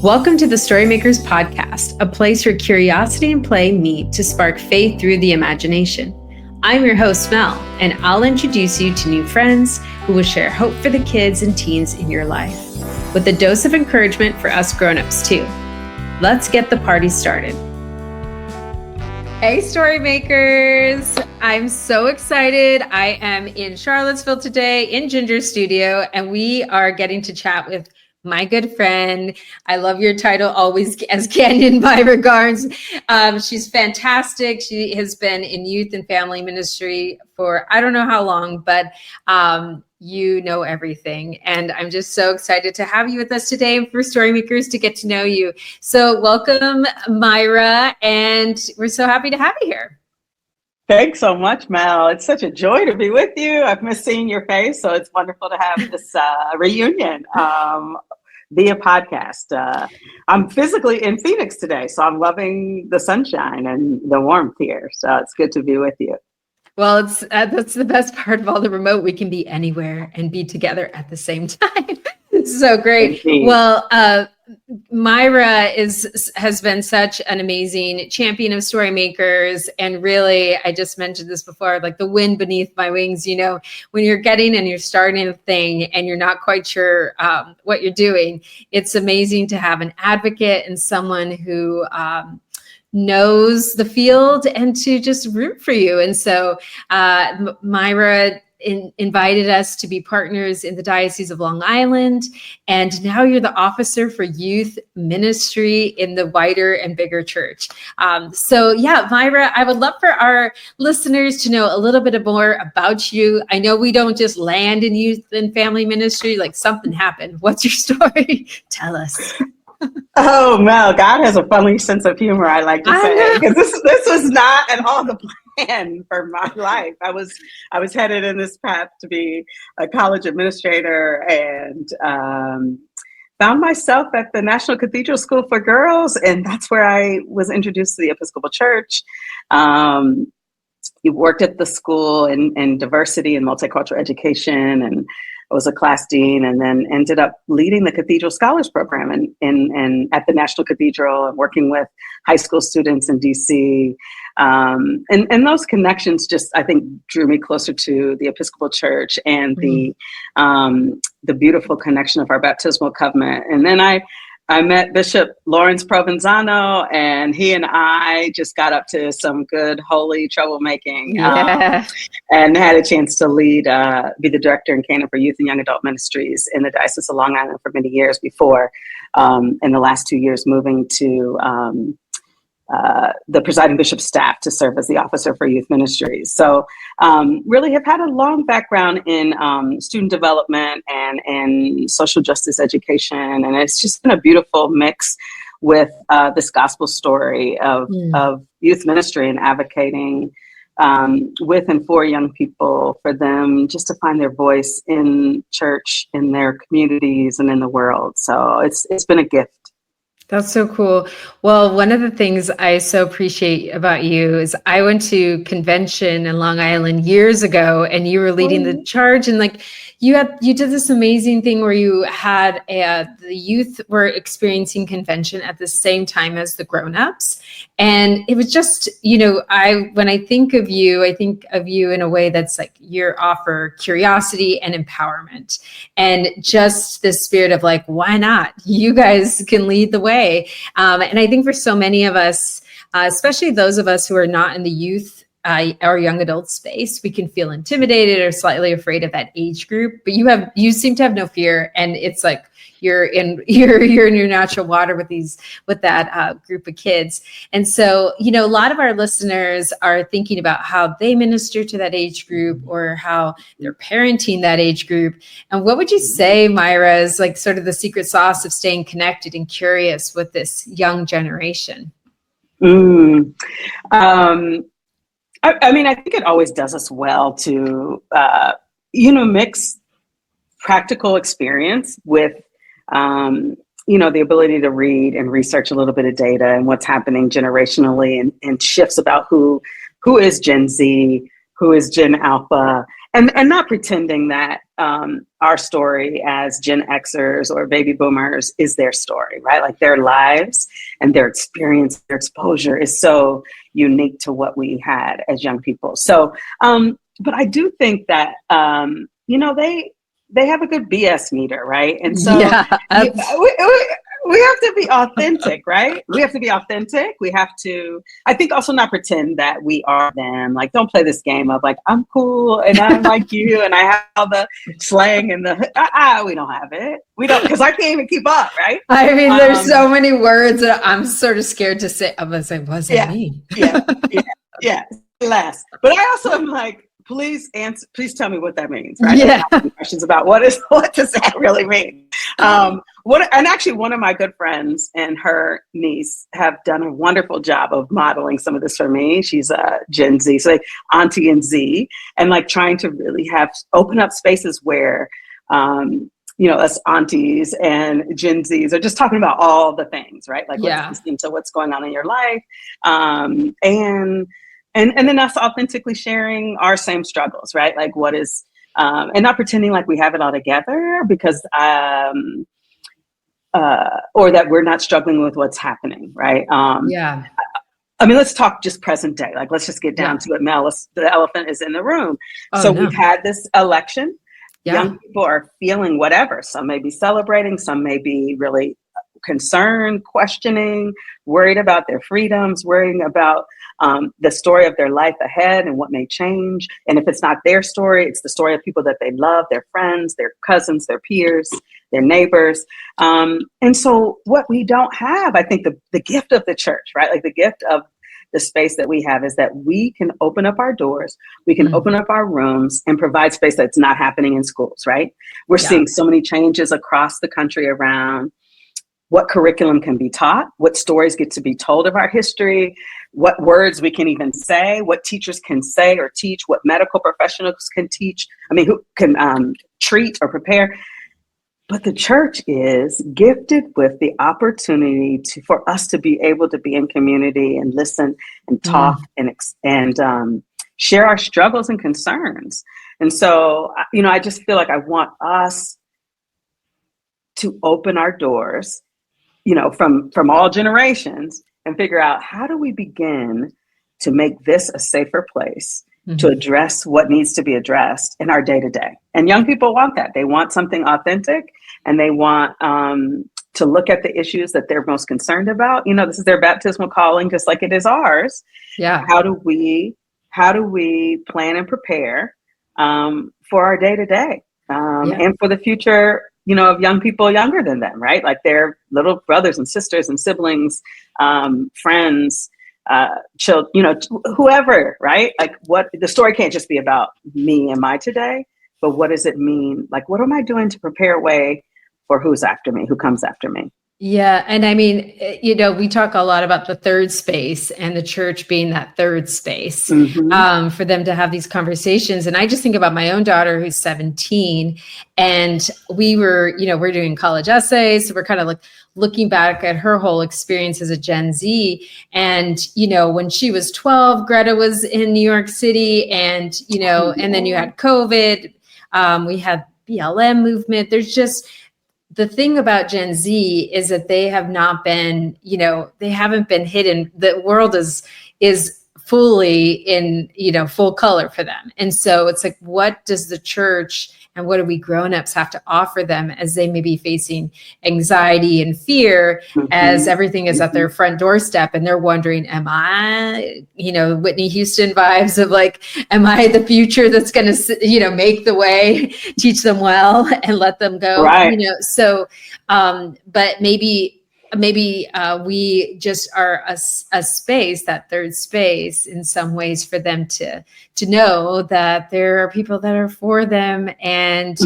Welcome to the Storymakers Podcast, a place where curiosity and play meet to spark faith through the imagination. I'm your host, Mel, and I'll introduce you to new friends who will share hope for the kids and teens in your life, with a dose of encouragement for us grown-ups too. Let's get the party started. Hey, Storymakers! I'm so excited. I am in Charlottesville today in Ginger's studio, and we are getting to chat with my good friend. I love your title always as Canyon Myra Garnes. She's fantastic. She has been in youth and family ministry for I don't know how long, but you know everything. And I'm just so excited to have you with us today and for Storymakers to get to know you. So welcome, Myra, and we're so happy to have you here. Thanks so much, Mel. It's such a joy to be with you. I've missed seeing your face, so it's wonderful to have this reunion via podcast. I'm physically in Phoenix today, so I'm loving the sunshine and the warmth here. So it's good to be with you. Well, it's that's the best part of all the remote. We can be anywhere and be together at the same time. It's so great. Indeed. Well, Myra has been such an amazing champion of Storymakers. And really, I just mentioned this before, like the wind beneath my wings, you know, when you're getting and you're starting a thing and you're not quite sure what you're doing, it's amazing to have an advocate and someone who knows the field and to just root for you. And so Myra invited us to be partners in the Diocese of Long Island. And now you're the officer for youth ministry in the wider and bigger church. So yeah, Myra, I would love for our listeners to know a little bit more about you. I know we don't just land in youth and family ministry, like something happened. What's your story? Tell us. Oh, Mel, God has a funny sense of humor, I like to say, because this was not at all the plan for my life. I was headed in this path to be a college administrator and found myself at the National Cathedral School for Girls, and that's where I was introduced to the Episcopal Church. You worked at the school in diversity and multicultural education, and I was a class dean, and then ended up leading the Cathedral Scholars Program and at the National Cathedral and working with high school students in DC. And those connections just, I think, drew me closer to the Episcopal Church and the beautiful connection of our baptismal covenant. And then I met Bishop Lawrence Provenzano, and he and I just got up to some good, holy troublemaking, and had a chance to lead, be the director and canon for youth and young adult ministries in the Diocese of Long Island for many years before, in the last 2 years, moving to the presiding bishop's staff to serve as the officer for youth ministries. So really have had a long background in student development and social justice education. And it's just been a beautiful mix with this gospel story of youth ministry and advocating with and for young people, for them just to find their voice in church, in their communities, and in the world. So it's been a gift. That's so cool. Well, one of the things I so appreciate about you is I went to convention in Long Island years ago, and you were leading the charge, and like you did this amazing thing where you had the youth were experiencing convention at the same time as the grown-ups. And it was just, you know, when I think of you in a way that's like you offer curiosity and empowerment, and just this spirit of like, why not? You guys can lead the way. And I think for so many of us, especially those of us who are not in the youth or young adult space, we can feel intimidated or slightly afraid of that age group. But you seem to have no fear, and it's like you're in your natural water with that group of kids. And so, you know, a lot of our listeners are thinking about how they minister to that age group or how they're parenting that age group. And what would you say, Myra, is like sort of the secret sauce of staying connected and curious with this young generation? I mean, I think it always does us well to, mix practical experience with, the ability to read and research a little bit of data and what's happening generationally and shifts about who is Gen Z, who is Gen Alpha, and not pretending that our story as Gen Xers or baby boomers is their story, right? Like their lives and their experience, their exposure is so unique to what we had as young people. So, but I do think that, they have a good BS meter, right? And so Yeah. we have to be authentic, right? We have to be authentic. We have to, I think, also not pretend that we are them. Like, don't play this game of like, I'm cool and I'm like you and I have all the slang and the, we don't have it. We don't, because I can't even keep up, right? I mean, there's so many words that I'm sort of scared to say. I'm going to say, what does that mean? Yeah. Less. But I also am like, please tell me what that means, right? Yeah. Questions about what does that really mean? And actually one of my good friends and her niece have done a wonderful job of modeling some of this for me. She's a Gen Z, so like Auntie and Z, and like trying to really open up spaces where us aunties and Gen Zs are just talking about all the things, right? Like let's listen to what's going on in your life. And then us authentically sharing our same struggles, right? Like what is, and not pretending like we have it all together because, or that we're not struggling with what's happening, right? I mean, let's talk just present day. Like, let's just get down to it, Mel. The elephant is in the room. We've had this election. Young people are feeling whatever. Some may be celebrating. Some may be really concerned, questioning, worried about their freedoms, worrying about the story of their life ahead and what may change. And if it's not their story, it's the story of people that they love, their friends, their cousins, their peers, their neighbors. And so what we don't have, I think the gift of the church, right? Like the gift of the space that we have is that we can open up our doors, we can open up our rooms and provide space that's not happening in schools, right? We're seeing so many changes across the country around what curriculum can be taught, what stories get to be told of our history, what words we can even say, what teachers can say or teach, what medical professionals can teach, who can treat or prepare. But the church is gifted with the opportunity for us to be able to be in community and listen and talk and share our struggles and concerns. And so, I just feel like I want us to open our doors, from all generations and figure out how do we begin to make this a safer place to address what needs to be addressed in our day to day. And young people want that. They want something authentic and they want to look at the issues that they're most concerned about. This is their baptismal calling, just like it is ours. Yeah. How do we plan and prepare for our day to day and for the future, of young people younger than them, right? Like their little brothers and sisters and siblings, friends, children, whoever, right? Like what the story can't just be about me and my today, but what does it mean? Like, what am I doing to prepare a way for who's after me, who comes after me? Yeah. And I mean, we talk a lot about the third space and the church being that third space for them to have these conversations. And I just think about my own daughter who's 17 and we're doing college essays. So we're kind of like looking back at her whole experience as a Gen Z. And, when she was 12, Greta was in New York City and, and then you had COVID. We had BLM movement. There's just, the thing about Gen Z is that they have not been, they haven't been hidden. The world is fully in, full color for them. And so it's like, what does the church and what do we grownups have to offer them as they may be facing anxiety and fear as everything is at their front doorstep and they're wondering, am I, Whitney Houston vibes of like, am I the future that's going to, make the way, teach them well and let them go, right. So, but maybe we just are a space, that third space in some ways for them to know that there are people that are for them and,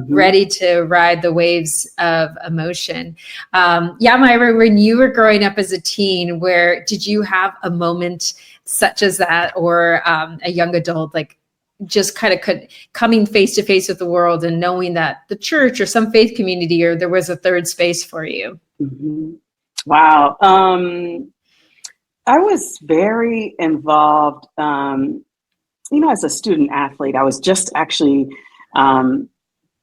ready to ride the waves of emotion. Myra, when you were growing up as a teen, did you have a moment such as that or a young adult, like just kind of coming face to face with the world and knowing that the church or some faith community or there was a third space for you? Wow. I was very involved as a student athlete, I was just actually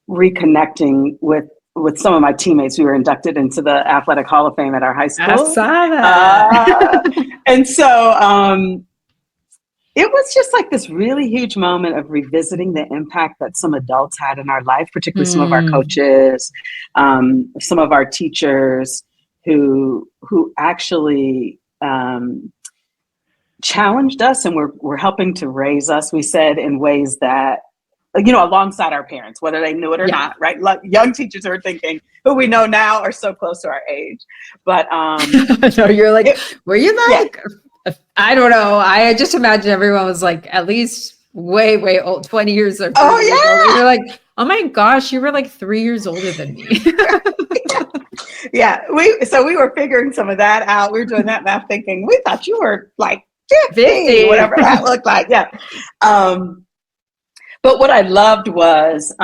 reconnecting with some of my teammates. We were inducted into the Athletic Hall of Fame at our high I school. saw that. And so it was just like this really huge moment of revisiting the impact that some adults had in our life, particularly some of our coaches, some of our teachers who actually challenged us and were helping to raise us, we said, in ways that, alongside our parents, whether they knew it or not, right? Like young teachers who are thinking, who we know now are so close to our age. But no, you're like, were you like, I don't know. I just imagine everyone was like at least way, way old, 20 years or 30 years old. And you're like, oh my gosh, you were like 3 years older than me. We were figuring some of that out. We were doing that math thinking, we thought you were like 50, whatever that looked like. Yeah. But what I loved was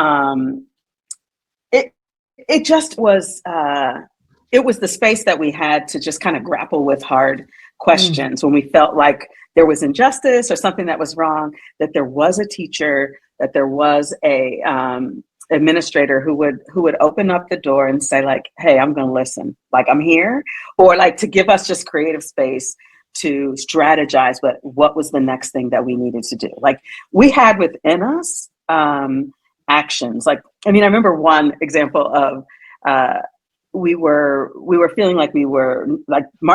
it just was it was the space that we had to just kind of grapple with hard questions when we felt like there was injustice or something that was wrong, that there was a teacher, that there was a administrator who would open up the door and say like, hey, I'm going to listen, like I'm here, or like to give us just creative space to strategize what was the next thing that we needed to do. Like we had within us actions. Like, I mean, I remember one example of we were feeling like Martin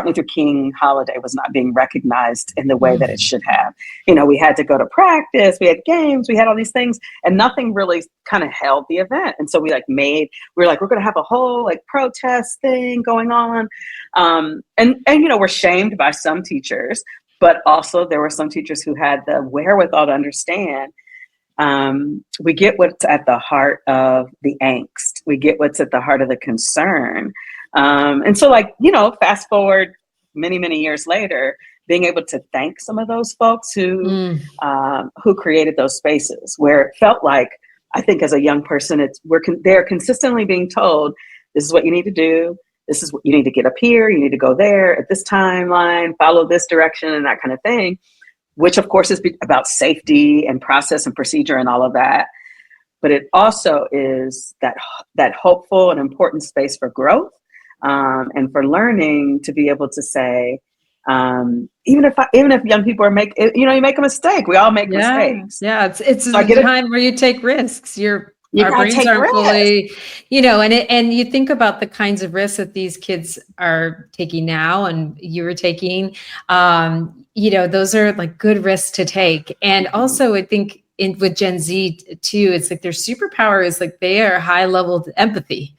Luther King holiday was not being recognized in the way that it should have. We had to go to practice, we had games, we had all these things, and nothing really kind of held the event. And so we're going to have a whole like protest thing going on. And we're shamed by some teachers, but also there were some teachers who had the wherewithal to understand we get what's at the heart of the angst. We get what's at the heart of the concern. And so fast forward many, many years later, being able to thank some of those folks who created those spaces where it felt like, I think as a young person, they're consistently being told, this is what you need to do. This is what you need to get up here. You need to go there at this timeline, follow this direction and that kind of thing, which of course is about safety and process and procedure and all of that. But it also is that hopeful and important space for growth and for learning, to be able to say, even if young people you make a mistake, we all make mistakes. Yeah, it's a time where you take risks. Our brains aren't fully, and you think about the kinds of risks that these kids are taking now and you were taking, those are like good risks to take. And also I think with Gen Z too, it's like their superpower is like they are high level empathy.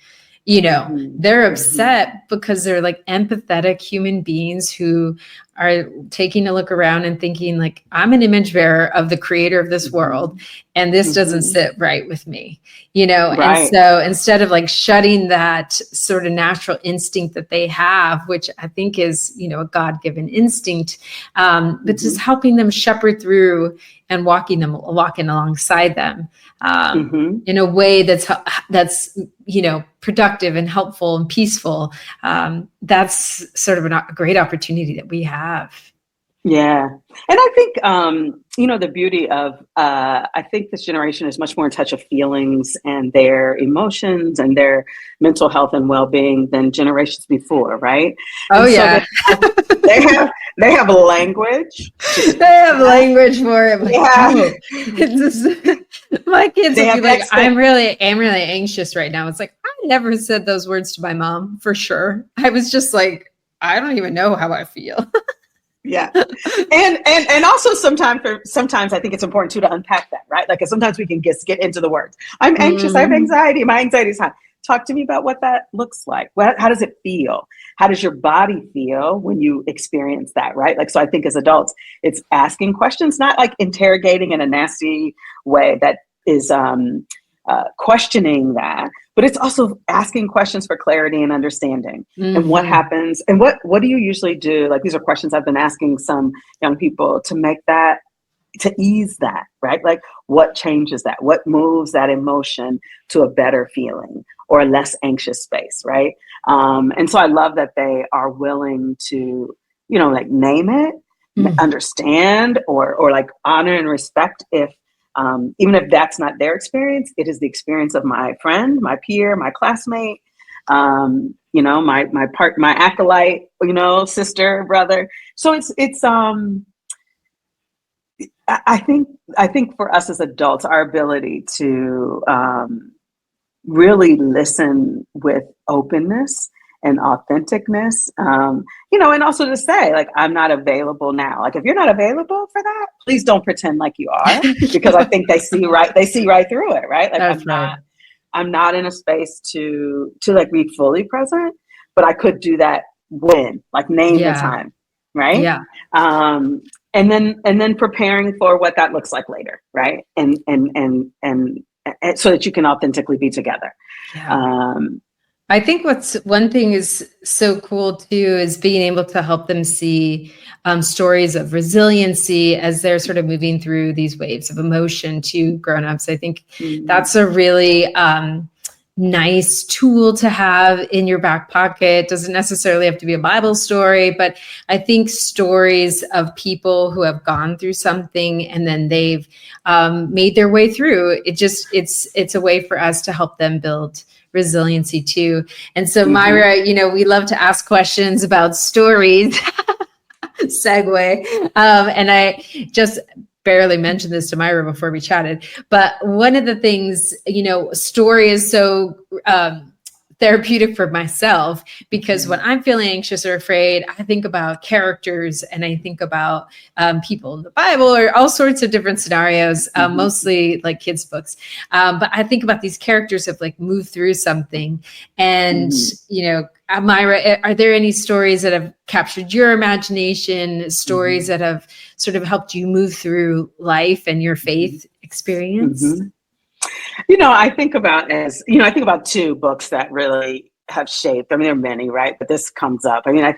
They're upset because they're like empathetic human beings who are taking a look around and thinking like, I'm an image bearer of the creator of this world, and this doesn't sit right with me, Right. And so instead of like shutting that sort of natural instinct that they have, which I think is, a God-given instinct, but just helping them shepherd through and walking alongside them in a way that's productive and helpful and peaceful. That's sort of a great opportunity that we have. Yeah. And I think, the beauty of, I think this generation is much more in touch of feelings and their emotions and their mental health and well-being than generations before, right? Oh, yeah. So they have a language. They have language for it. My kids will be like, I'm really anxious right now. It's like, I never said those words to my mom, for sure. I was just like, I don't even know how I feel. Yeah. And also sometimes I think it's important too to unpack that, right? Like sometimes we can just get into the words. I'm anxious, I have anxiety, my anxiety is high. Talk to me about what that looks like. How does it feel? How does your body feel when you experience that, right? Like, so I think as adults, it's asking questions, not like interrogating in a nasty way that is questioning that, but it's also asking questions for clarity and understanding. And what happens, and what do you usually do? Like, these are questions I've been asking some young people to make that, to ease that, right? Like, what changes that? What moves that emotion to a better feeling or a less anxious space, right? And so I love that they are willing to, like, name it, understand or like honor and respect if even if that's not their experience, it is the experience of my friend, my peer, my classmate, you know, my acolyte, you know, sister, brother. So it's I think for us as adults, our ability to really listen with openness and authenticness, you know, and also to say, like, I'm not available now. Like, if you're not available for that, please don't pretend like you are, because I think they see right through it, right? Like, That's right. I'm not in a space to like be fully present, but I could do that when, like, name the time, right? Yeah. And then preparing for what that looks like later, right? And so that you can authentically be together. Yeah. I think what's one thing is so cool too is being able to help them see stories of resiliency as they're sort of moving through these waves of emotion to grownups. I think that's a really nice tool to have in your back pocket. Doesn't necessarily have to be a Bible story, but I think stories of people who have gone through something and then they've made their way through. It's a way for us to help them build resiliency too. And so Myra, you know, we love to ask questions about stories. Segue. And I just barely mentioned this to Myra before we chatted, but one of the things, you know, story is so therapeutic for myself, because when I'm feeling anxious or afraid, I think about characters and I think about people in the Bible or all sorts of different scenarios, mostly like kids' books. But I think about these characters have like moved through something. And, you know, Myra, are there any stories that have captured your imagination, stories that have sort of helped you move through life and your faith experience? You know, I think about two books that really have shaped. I mean, there are many, right? But this comes up. I mean,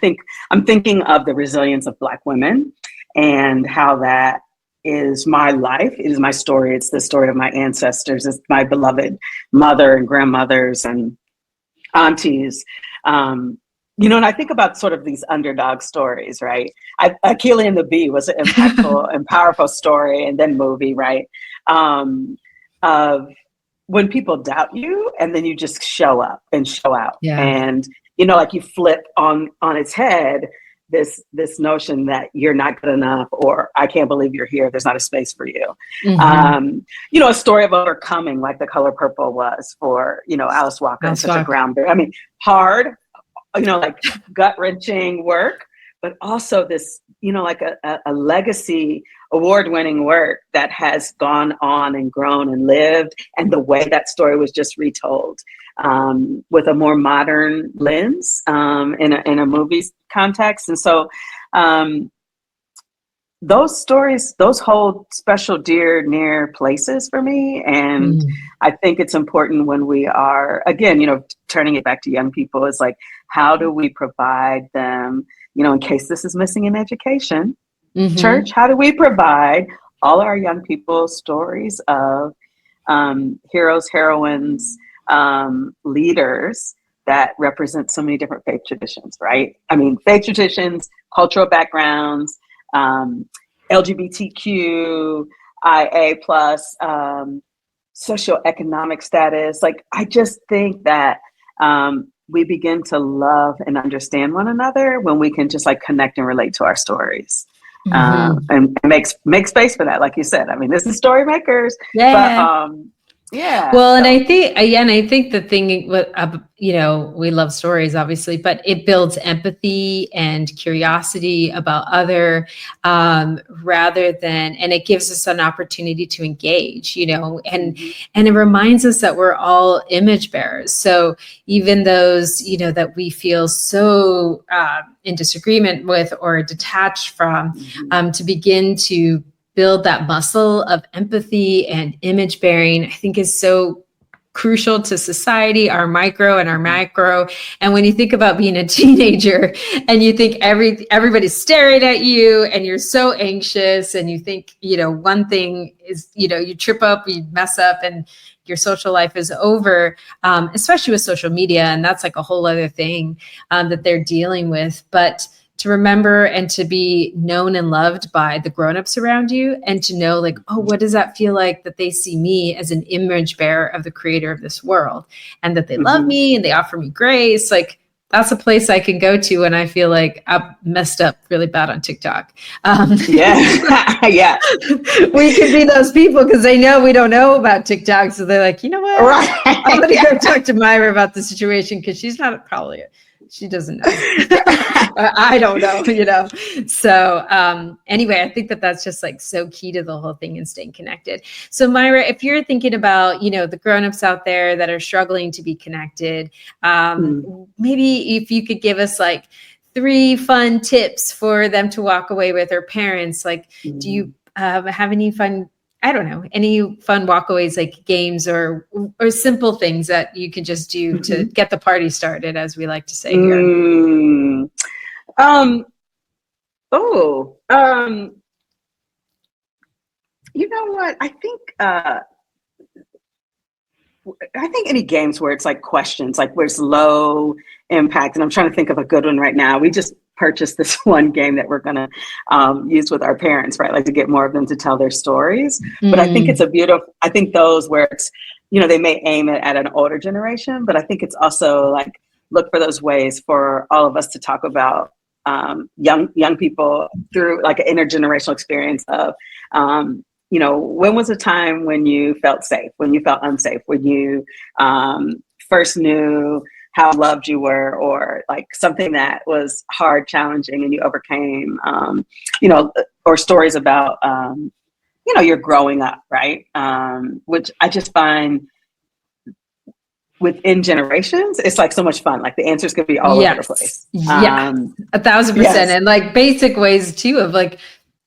I'm thinking of The Resilience of Black Women and how that is my life. It is my story. It's the story of my ancestors. It's my beloved mother and grandmothers and aunties. You know, and I think about sort of these underdog stories, right? Achille and the Bee was an impactful and powerful story, and then movie, right? Of when people doubt you and then you just show up and show out. And, you know, like you flip on its head this notion that you're not good enough, or I can't believe you're here, there's not a space for you. You know, a story of overcoming, like The Color Purple was for, you know, Alice Walker. Such a ground, I mean, hard, you know, like gut-wrenching work, but also this, you know, like a legacy award-winning work that has gone on and grown and lived, and the way that story was just retold with a more modern lens in a movie context. And so those stories, those hold special, dear, near places for me. And I think it's important when we are, again, you know, turning it back to young people, is like, how do we provide them, you know, in case this is missing in education, church, how do we provide all our young people stories of heroes, heroines, leaders that represent so many different faith traditions, right? I mean, faith traditions, cultural backgrounds, LGBTQIA plus, socioeconomic status. Like, I just think that we begin to love and understand one another when we can just like connect and relate to our stories. And make space for that, like you said. I mean, this is story makers, but Well, and I think the thing with, you know, we love stories, obviously, but it builds empathy and curiosity about other, rather than, and it gives us an opportunity to engage, you know, and it reminds us that we're all image bearers. So even those, you know, that we feel so in disagreement with or detached from, to begin to build that muscle of empathy and image bearing, I think is so crucial to society, our micro and our macro. And when you think about being a teenager and you think everybody's staring at you and you're so anxious and you think, you know, one thing is, you know, you trip up, you mess up and your social life is over, especially with social media. And that's like a whole other thing that they're dealing with. But to remember and to be known and loved by the grownups around you, and to know like, oh, what does that feel like that they see me as an image bearer of the creator of this world, and that they love me and they offer me grace. Like, that's a place I can go to when I feel like I'm messed up really bad on TikTok. Yeah. Yeah. We could be those people because they know we don't know about TikTok. So they're like, you know what? Right. I'm going to go talk to Myra about the situation because she's not probably, she doesn't know. I don't know, you know? So anyway, I think that that's just like so key to the whole thing and staying connected. So Myra, if you're thinking about, you know, the grownups out there that are struggling to be connected, maybe if you could give us like 3 fun tips for them to walk away with, or parents, like, do you have any fun, I don't know, any fun walkaways, like games or simple things that you can just do to get the party started, as we like to say here? You know what? I think any games where it's like questions, like where it's low impact, and I'm trying to think of a good one right now. We just purchased this one game that we're going to use with our parents, right? Like to get more of them to tell their stories. But I think it's I think those where it's, you know, they may aim it at an older generation, but I think it's also like, look for those ways for all of us to talk about young people through like an intergenerational experience of, you know, when was a time when you felt safe, when you felt unsafe, when you first knew how loved you were, or like something that was hard, challenging, and you overcame, you know, or stories about, you know, you're growing up, right? Which I just find within generations, it's like so much fun. Like the answers could be all over the place. Yeah, 1,000%. Yes. And like basic ways too of like,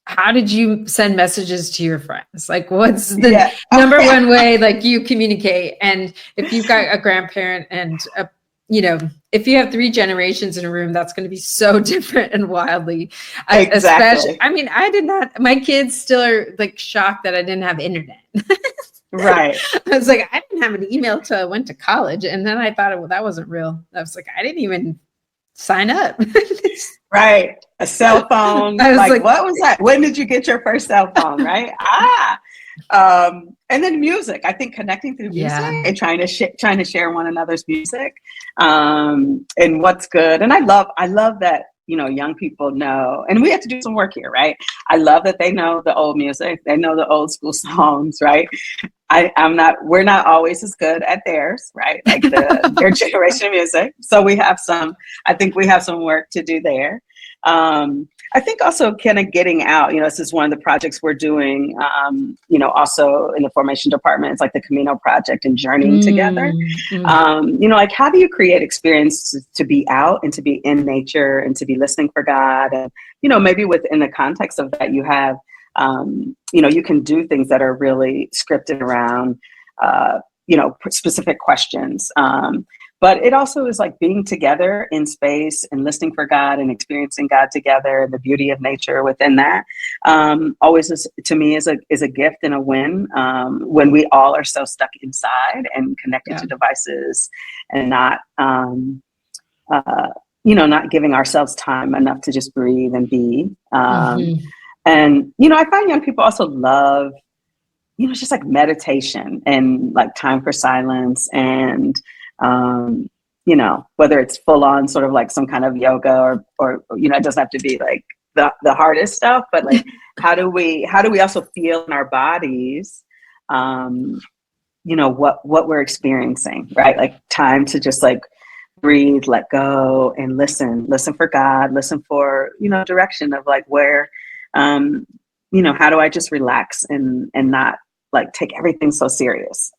how did you send messages to your friends? Like, what's the number one way like you communicate? And if you've got a grandparent and you know, if you have 3 generations in a room, that's going to be so different and wildly. Exactly. Especially, I mean, I did not. My kids still are like shocked that I didn't have internet. Right. I was like, I didn't have an email till I went to college, and then I thought, well, that wasn't real. I was like, I didn't even sign up. Right. A cell phone. Like, what was that? When did you get your first cell phone? Right. And then music. I think connecting through music and trying to share one another's music, and what's good. And I love that, you know, young people know, and we have to do some work here, right? I love that they know the old music. They know the old school songs, right? We're not always as good at theirs, right? Like their generation of music. So I think we have some work to do there. I think also kind of getting out, you know, this is one of the projects we're doing, you know, also in the formation department. It's like the Camino Project and journeying together. You know, like how do you create experience to be out and to be in nature and to be listening for God? And, you know, maybe within the context of that, you have, you know, you can do things that are really scripted around, you know, specific questions. But it also is like being together in space and listening for God and experiencing God together and the beauty of nature within that. Always is, to me, is a gift and a win when we all are so stuck inside and connected to devices and not, you know, not giving ourselves time enough to just breathe and be. And, you know, I find young people also love, you know, it's just like meditation and like time for silence and, you know, whether it's full on sort of like some kind of yoga or, you know, it doesn't have to be like the hardest stuff, but like, how do we also feel in our bodies, you know, what we're experiencing, right? Like time to just like breathe, let go and listen for God, listen for, you know, direction of like where, you know, how do I just relax and not like take everything so serious?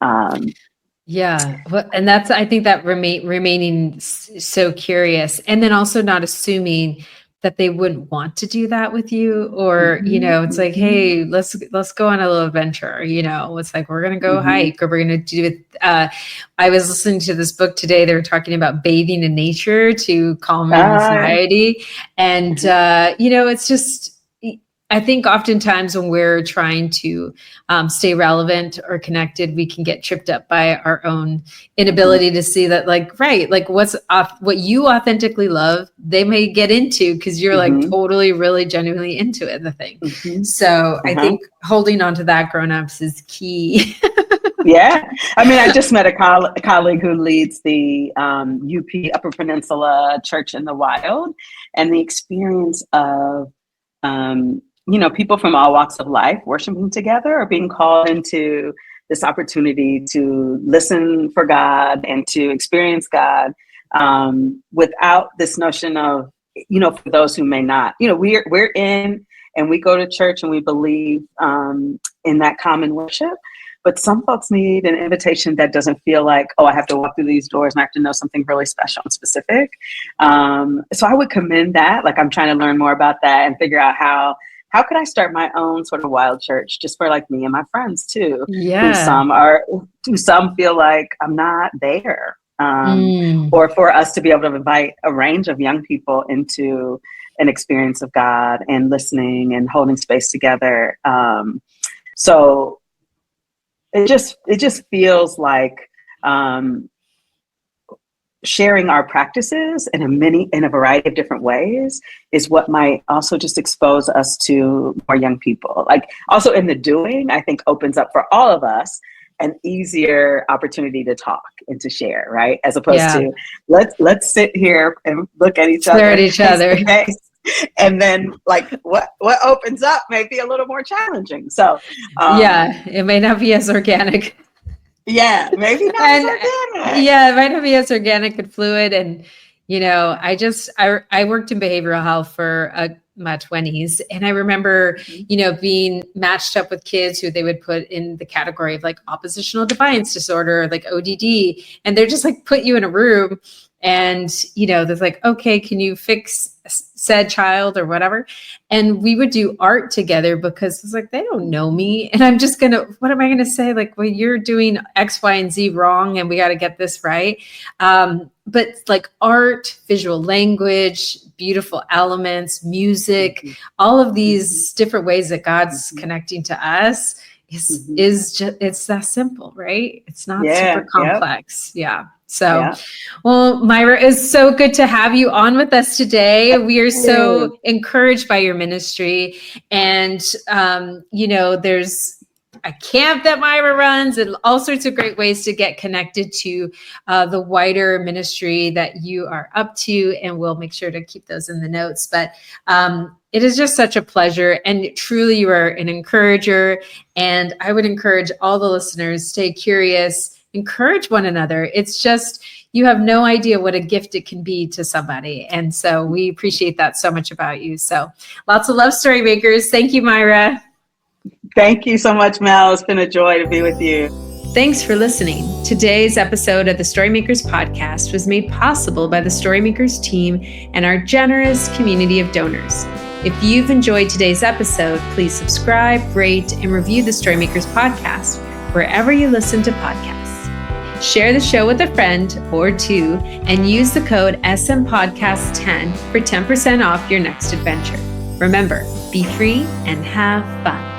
Yeah. Well, and that's, I think that remaining so curious, and then also not assuming that they wouldn't want to do that with you, or, you know, it's like, hey, let's go on a little adventure. You know, it's like, we're going to go hike, or we're going to do it. I was listening to this book today. They were talking about bathing in nature to calm your anxiety. And, you know, it's just, I think oftentimes when we're trying to stay relevant or connected, we can get tripped up by our own inability to see that, like, right, like what you authentically love, they may get into because you're like totally, really genuinely into it, the thing. So I think holding on to that grownups is key. Yeah. I mean, I just met a colleague who leads the UP Upper Peninsula Church in the Wild, and the experience of people from all walks of life worshiping together or being called into this opportunity to listen for God and to experience God without this notion of, for those who may not, we're in and we go to church and we believe in that common worship. But some folks need an invitation that doesn't feel like, oh, I have to walk through these doors and I have to know something really special and specific. So I would commend that. Like, I'm trying to learn more about that and figure out how could I start my own sort of wild church just for like me and my friends too. Yeah. Who some feel like I'm not there. Or for us to be able to invite a range of young people into an experience of God and listening and holding space together. So it just feels like sharing our practices in a variety of different ways is what might also just expose us to more young people. Like, also in the doing, I think opens up for all of us an easier opportunity to talk and to share, right? As opposed to let's sit here and look at each other, and then like what opens up may be a little more challenging. So it may not be as organic. Yeah, maybe not as organic. Yeah, it might not be as organic and fluid. And I worked in behavioral health for my 20s, and I remember being matched up with kids who they would put in the category of like oppositional defiance disorder, like ODD, and they're just like put you in a room and there's like, okay, can you fix said child or whatever? And we would do art together because it's like, they don't know me, and I'm just what am I gonna say? Like, well, you're doing X, Y, and Z wrong, and we got to get this right. But like art, visual language, beautiful elements, music, all of these different ways that God's connecting to us is just, it's that simple, right? It's not super complex. So, well, Myra, it's so good to have you on with us today. We are so encouraged by your ministry. And, there's a camp that Myra runs and all sorts of great ways to get connected to the wider ministry that you are up to. And we'll make sure to keep those in the notes. But it is just such a pleasure. And truly, you are an encourager. And I would encourage all the listeners, stay curious, encourage one another. It's just, you have no idea what a gift it can be to somebody. And so we appreciate that so much about you. So lots of love, story makers. Thank you, Myra. Thank you so much, Mel. It's been a joy to be with you. Thanks for listening. Today's episode of the Storymakers podcast was made possible by the Storymakers team and our generous community of donors. If you've enjoyed today's episode, please subscribe, rate, and review the Storymakers podcast wherever you listen to podcasts. Share the show with a friend or two and use the code SMPodcast10 for 10% off your next adventure. Remember, be free and have fun.